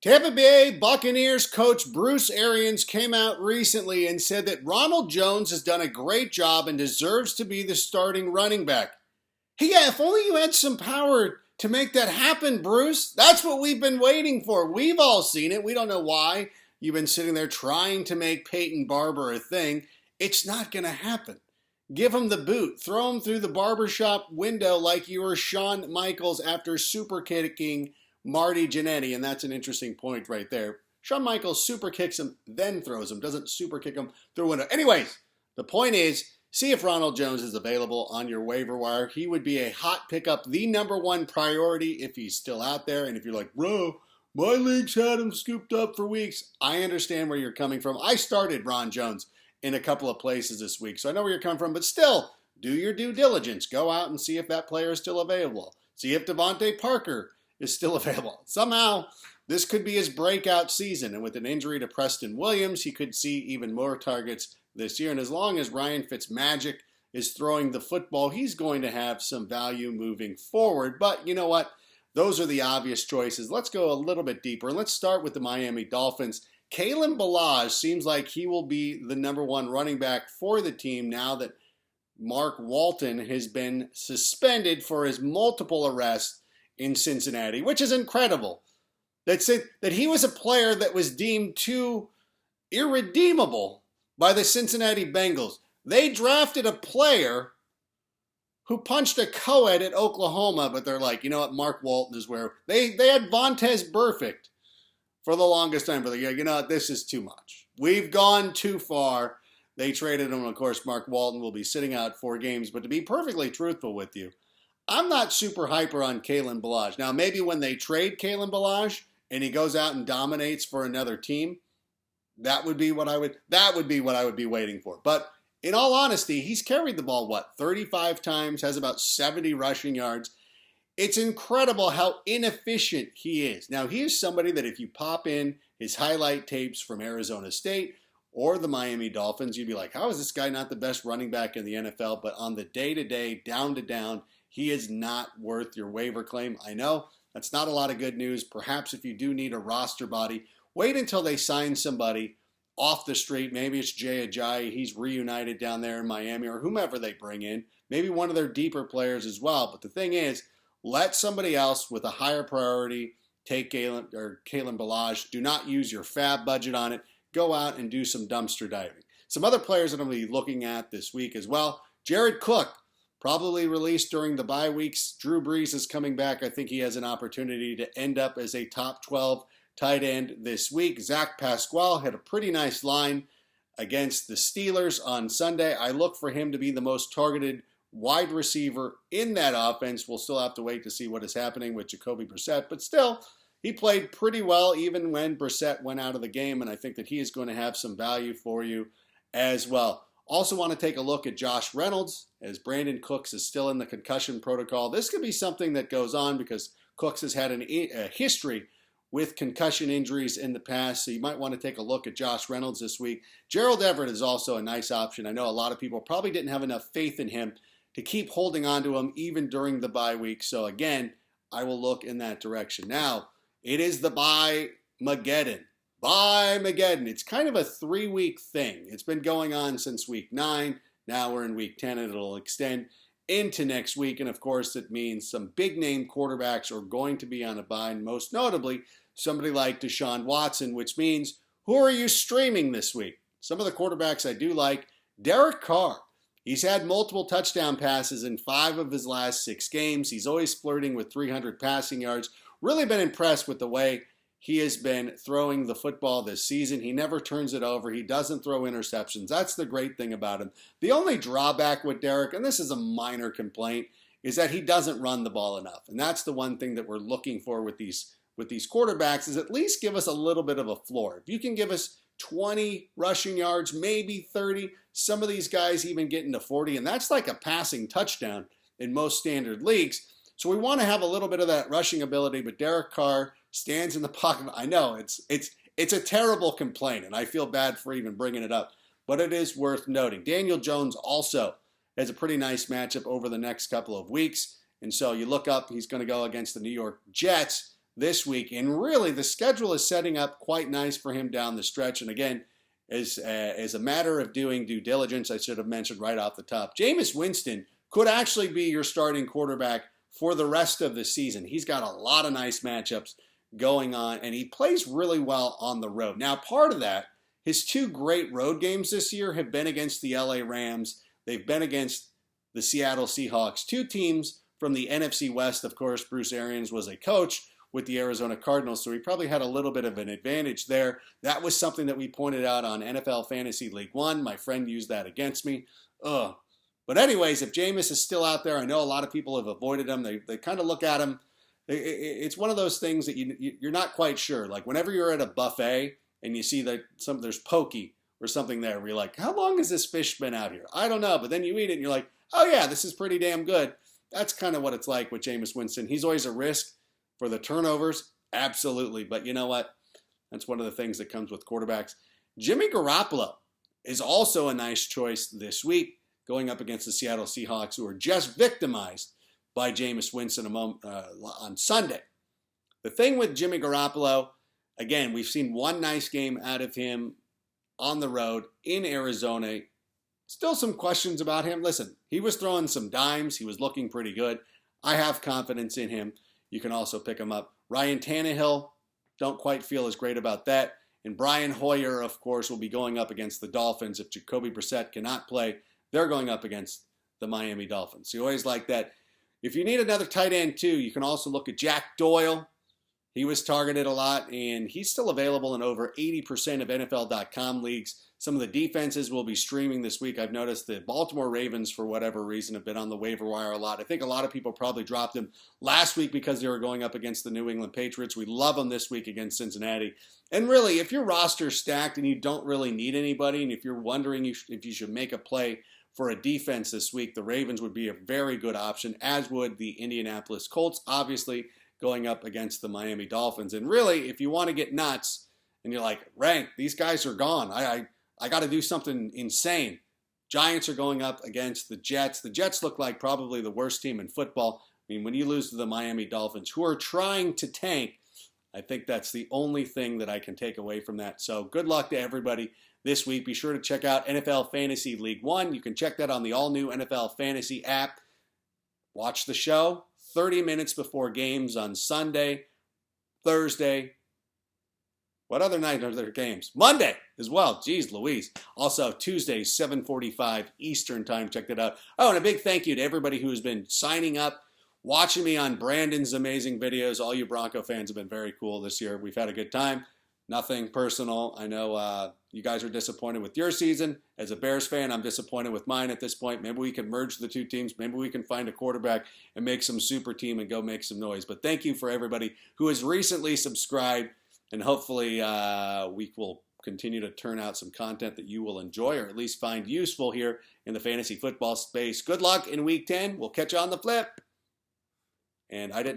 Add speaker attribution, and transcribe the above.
Speaker 1: Tampa Bay Buccaneers coach Bruce Arians came out recently and said that Ronald Jones has done a great job and deserves to be the starting running back. Hey, yeah, if only you had some power to make that happen, Bruce. That's what we've been waiting for. We've all seen it. We don't know why you've been sitting there trying to make Peyton Barber a thing. It's not going to happen. Give him the boot. Throw him through the barbershop window like you were Shawn Michaels after super kicking Marty Jannetty, and that's an interesting point right there. Shawn Michaels super kicks him, then throws him, doesn't super kick him through a window. Anyways, the point is, see if Ronald Jones is available on your waiver wire. He would be a hot pickup, the number one priority if he's still out there. And if you're like, bro, my league's had him scooped up for weeks, I understand where you're coming from. I started Ron Jones in a couple of places this week, so I know where you're coming from, but still, do your due diligence. Go out and see if that player is still available. See if Devontae Parker is still available. Somehow, this could be his breakout season, and with an injury to Preston Williams, he could see even more targets this year. And as long as Ryan Fitzmagic is throwing the football, he's going to have some value moving forward. But you know what? Those are the obvious choices. Let's go a little bit deeper. Let's start with the Miami Dolphins. Kalen Ballage seems like he will be the number one running back for the team now that Mark Walton has been suspended for his multiple arrests in Cincinnati, which is incredible. That's it, that he was a player that was deemed too irredeemable by the Cincinnati Bengals. They drafted a player who punched a co-ed at Oklahoma, but they're like, you know what, Mark Walton is where they had Vontaze Burfict for the longest time, but they're like, you know what, this is too much. We've gone too far. They traded him. Of course, Mark Walton will be sitting out 4 games, but to be perfectly truthful with you, I'm not super hyper on Kalen Ballage. Now, maybe when they trade Kalen Ballage and he goes out and dominates for another team, that would be what I would be waiting for. But in all honesty, he's carried the ball, 35 times, has about 70 rushing yards. It's incredible how inefficient he is. Now, he is somebody that if you pop in his highlight tapes from Arizona State or the Miami Dolphins, you'd be like, how is this guy not the best running back in the NFL? But on the day-to-day, down-to-down, he is not worth your waiver claim. I know that's not a lot of good news. Perhaps if you do need a roster body, wait until they sign somebody off the street. Maybe it's Jay Ajayi. He's reunited down there in Miami, or whomever they bring in. Maybe one of their deeper players as well. But the thing is, let somebody else with a higher priority take Kalen Ballage. Do not use your fab budget on it. Go out and do some dumpster diving. Some other players that I'm going to be looking at this week as well. Jared Cook, probably released during the bye weeks. Drew Brees is coming back. I think he has an opportunity to end up as a top 12 tight end this week. Zach Pasquale had a pretty nice line against the Steelers on Sunday. I look for him to be the most targeted wide receiver in that offense. We'll still have to wait to see what is happening with Jacoby Brissett, but still, he played pretty well even when Brissett went out of the game, and I think that he is going to have some value for you as well. Also want to take a look at Josh Reynolds, as Brandon Cooks is still in the concussion protocol. This could be something that goes on because Cooks has had a history with concussion injuries in the past, so you might want to take a look at Josh Reynolds this week. Gerald Everett is also a nice option. I know a lot of people probably didn't have enough faith in him to keep holding on to him even during the bye week. So again, I will look in that direction. Now, it is the bye-mageddon. Bye-mageddon. It's kind of a 3-week thing. It's been going on since week 9. Now we're in week 10, and it'll extend into next week. And of course, it means some big-name quarterbacks are going to be on a bye, and most notably, somebody like Deshaun Watson, which means, who are you streaming this week? Some of the quarterbacks I do like. Derek Carr. He's had multiple touchdown passes in 5 of his last 6 games. He's always flirting with 300 passing yards. Really been impressed with the way he has been throwing the football this season. He never turns it over. He doesn't throw interceptions. That's the great thing about him. The only drawback with Derek, and this is a minor complaint, is that he doesn't run the ball enough. And that's the one thing that we're looking for with these quarterbacks, is at least give us a little bit of a floor. If you can give us 20 rushing yards, maybe 30, some of these guys even get into 40, and that's like a passing touchdown in most standard leagues. So we want to have a little bit of that rushing ability, but Derek Carr stands in the pocket. I know it's a terrible complaint, and I feel bad for even bringing it up, but it is worth noting. Daniel Jones also has a pretty nice matchup over the next couple of weeks, and so you look up, he's going to go against the New York Jets. this week. And really, the schedule is setting up quite nice for him down the stretch. And again, as a matter of doing due diligence, I should have mentioned right off the top, Jameis Winston could actually be your starting quarterback for the rest of the season. He's got a lot of nice matchups going on, and he plays really well on the road. Now, part of that, his two great road games this year have been against the LA Rams. They've been against the Seattle Seahawks, two teams from the NFC West. Of course, Bruce Arians was a coach with the Arizona Cardinals, so he probably had a little bit of an advantage there. That was something that we pointed out on NFL Fantasy League 1. My friend used that against me. Ugh. But anyways, if Jameis is still out there, I know a lot of people have avoided him. They kind of look at him. It's one of those things that you're not quite sure. Like whenever you're at a buffet and you see that there's pokey or something there, where you're like, how long has this fish been out here? I don't know. But then you eat it and you're like, oh yeah, this is pretty damn good. That's kind of what it's like with Jameis Winston. He's always a risk for the turnovers, absolutely. But you know what? That's one of the things that comes with quarterbacks. Jimmy Garoppolo is also a nice choice this week, going up against the Seattle Seahawks, who are just victimized by Jameis Winston on Sunday. The thing with Jimmy Garoppolo, again, we've seen one nice game out of him on the road in Arizona. Still some questions about him. Listen, he was throwing some dimes. He was looking pretty good. I have confidence in him. You can also pick him up. Ryan Tannehill, don't quite feel as great about that. And Brian Hoyer, of course, will be going up against the Dolphins. If Jacoby Brissett cannot play, they're going up against the Miami Dolphins. You always like that. If you need another tight end too, you can also look at Jack Doyle. He was targeted a lot, and he's still available in over 80% of NFL.com leagues. Some of the defenses will be streaming this week. I've noticed the Baltimore Ravens, for whatever reason, have been on the waiver wire a lot. I think a lot of people probably dropped them last week because they were going up against the New England Patriots. We love them this week against Cincinnati. And really, if your roster's stacked and you don't really need anybody, and if you're wondering if you should make a play for a defense this week, the Ravens would be a very good option, as would the Indianapolis Colts, obviously going up against the Miami Dolphins. And really, if you want to get nuts and you're like, Rank, these guys are gone. I got to do something insane. Giants are going up against the Jets. The Jets look like probably the worst team in football. I mean, when you lose to the Miami Dolphins, who are trying to tank, I think that's the only thing that I can take away from that. So good luck to everybody this week. Be sure to check out NFL Fantasy League 1. You can check that on the all-new NFL Fantasy app. Watch the show 30 minutes before games on Sunday, Thursday. What other night are there games? Monday as well. Jeez Louise. Also, Tuesday, 7:45 Eastern Time. Check that out. Oh, and a big thank you to everybody who has been signing up, watching me on Brandon's amazing videos. All you Bronco fans have been very cool this year. We've had a good time. Nothing personal. I know you guys are disappointed with your season. As a Bears fan, I'm disappointed with mine at this point. Maybe we can merge the two teams. Maybe we can find a quarterback and make some super team and go make some noise. But thank you for everybody who has recently subscribed. And hopefully we will continue to turn out some content that you will enjoy or at least find useful here in the fantasy football space. Good luck in Week 10. We'll catch you on the flip. And I didn't